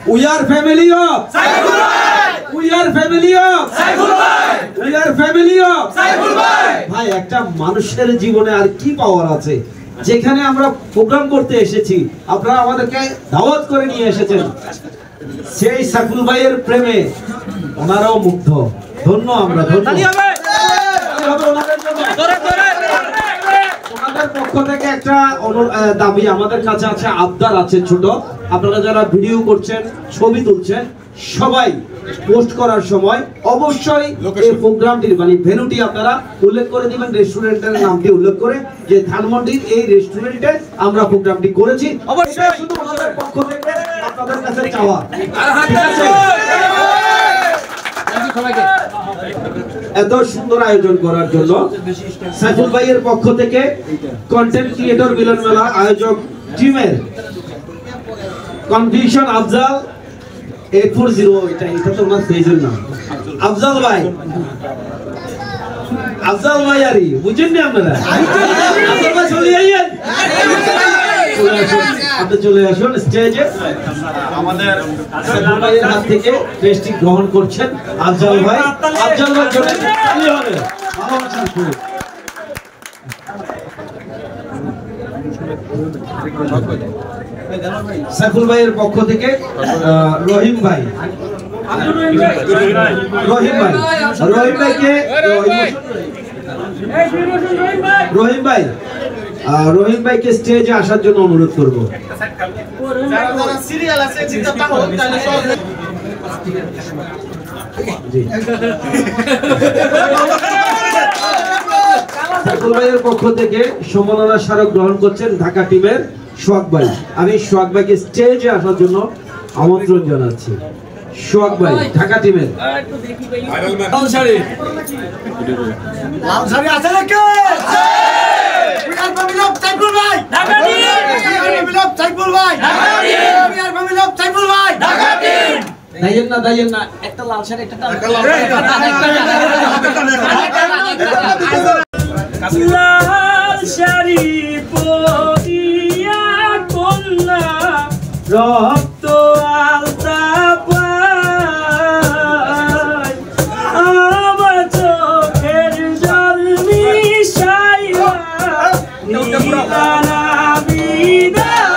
We are family of Saiful Bhai. We are family of Saiful Bhai. We are family of Saiful Bhai. ভাই একটা মানুষের জীবনে আর কি পাওয়ার আছে যেখানে আমরা প্রোগ্রাম করতে এসেছি আপনারা আমাদেরকে দাওয়াত করে নিয়ে এসেছেন সেই সাইফুল ভাইয়ের প্রেমে ওনারাও মুগ্ধ ধন্য আমরা ধন্য ওনাদের পক্ষ থেকে একটা দাবি আমাদের কাছে আছে আবদার আছে ছোট আপনারা যারা ভিডিও করছেন ছবি তুলছেন সবাই পোস্ট করার সময় অবশ্যই এই প্রোগ্রামটির মানে ভেন্যুটি আপনারা উল্লেখ করে দিবেন রেস্টুরেন্টের নামটি উল্লেখ করে যে ধানমন্ডির এই রেস্টুরেন্টে আমরা প্রোগ্রামটি করেছি অবশ্যই শুধু আমাদের পক্ষ থেকে আপনাদের কাছে চাওয়া এত সুন্দর আয়োজন করার জন্য সাইফুল ভাইয়ের পক্ষ থেকে কন্টেন্ট ক্রিয়েটর মিলন মেলা আয়োজক টিমের কনফিউশন আফজাল 840 এটা তো আমার পেজের নাম আফজাল ভাই আরি বুঝেন না আপনারা আফজাল ভাই চলে আইয়েন আপনি চলে আসুন স্টেজে আমাদের সাইফুল ভাইয়ের হাত থেকে টেস্টি গ্রহণ করছেন আফজাল ভাই জন্য তালি হবে ভালোবাসা শুরু সাইফুল ভাইয়ের পক্ষ থেকে রহিম ভাইকে রহিম ভাইকে স্টেজে আসার জন্য অনুরোধ করব সাইফুল ভাইয়ের পক্ষ থেকে সম্মাননা স্মারক গ্রহণ করছেন ঢাকা টিমের সোহাগ ভাই আমি সোহাগ ভাইকে স্টেজে আসার জন্য আমন্ত্রণ জানাচ্ছি সোহাগ ভাই ঢাকা টিমের দাইয়েন না একটা লাল শাড়ি একটা লাল শাড়ি পরিয়া কন্যা রক্ত আলতা পায় আমার চোখের জল মিশাইয়া নিলানা বিদায়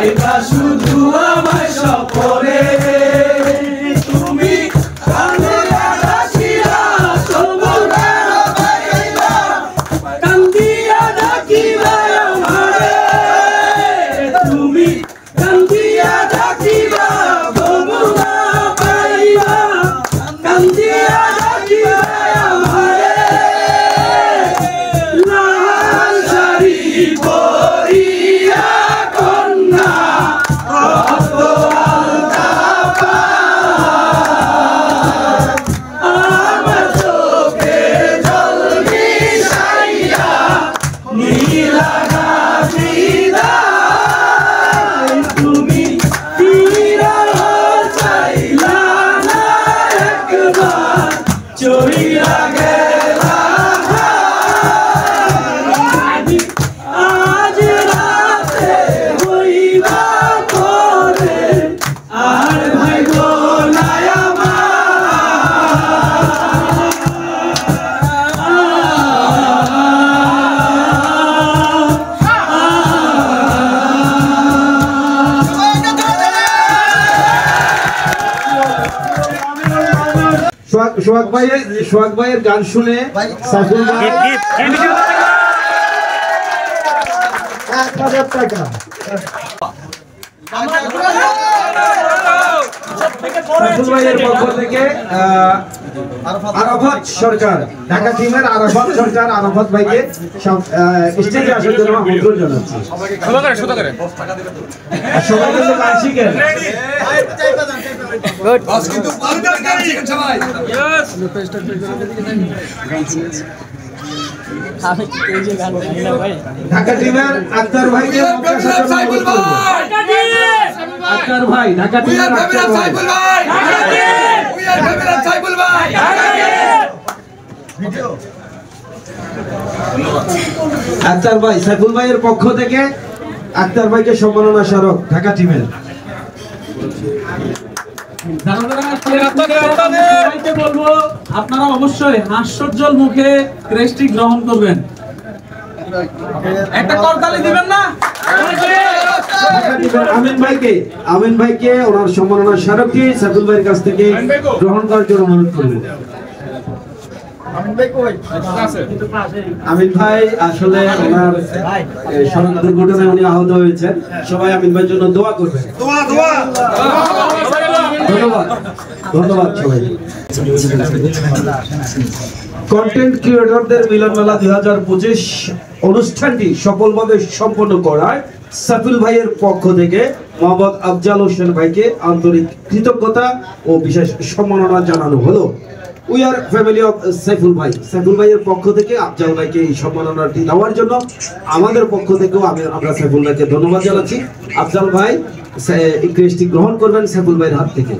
পাইবা শুধু আমায় সপনে তুমি কান্দে আকাশিয়া সমুদ্র পাইবা কান্দিয়া ডাকিবা আমারে তুমি কান্দিয়া ডাকিবা সমুদ্র পাইবা কান্দিয়া ডাকিবা আমারে লাল শাড়ি পরিয়া কন্যা কত আলতা পায় আমার চোখে জল মিশাইয়া নীল আকাশে দায় তুমি ফিরা চাইলা না একবার চইলা গেলা আজ রাতে হইবা পরে আর ভাই গোলায় সোহাগ ভাইয়ের গান শুনে সাইফুল ভাই 1000 টাকা। সাইফুল ভাইয়ের পক্ষ থেকে আরাফাত সরকার, ঢাকা টিমের আরাফাত সরকার, আরাফাত ভাইকে স্টেজে আসার জন্য আমন্ত্রণ জানাচ্ছি। সবাই কিন্তু গান শিখেন। ঢাকা টিমের আক্তার ভাইকে আক্তার ভাই, ঢাকা টিমের আক্তার ভাই, আক্তার ভাই সাইফুল ভাইয়ের পক্ষ থেকে আক্তার ভাইকে সম্মাননা স্মারক ঢাকা টিমের। বলবো আপনারা অবশ্যই হাস্যোজ্জ্বল মুখে ক্রেস্টটি গ্রহণ করবেন। একটা করতালি দিবেন না? আমিন ভাইকে ওনার সম্মাননা স্মারকটি সাইফুল ভাইয়ের কাছ থেকে গ্রহণ করার জন্য অনুরোধ করবেন। আমিন ভাই আসলে ওনার সড়ক দুর্ঘটনায় উনি আহত হয়েছেন, সবাই আমিন ভাইয়ের জন্য দোয়া করবেন। ধন্যবাদ, ধন্যবাদ সবাই। কন্টেন্ট ক্রিয়েটরদের মিলন মেলা 2025 অনুষ্ঠানটি সফলভাবে সম্পন্ন করায় সাইফুল ভাইয়ের পক্ষ থেকে মোহাম্মদ আফজাল হোসেন ভাইকে আন্তরিক কৃতজ্ঞতা ও বিশেষ সম্মাননা জানানো হলো। We are family of Saiful ভাই। সাইফুল ভাইয়ের পক্ষ থেকে আফজাল ভাইকে এই সম্মাননাটি দেওয়ার জন্য আমাদের পক্ষ থেকেও আমরা সাইফুল ভাইকে ধন্যবাদ জানাচ্ছি। আফজাল ভাই এই ক্রেস্টটি গ্রহণ করবেন সাইফুল ভাইয়ের হাত থেকে।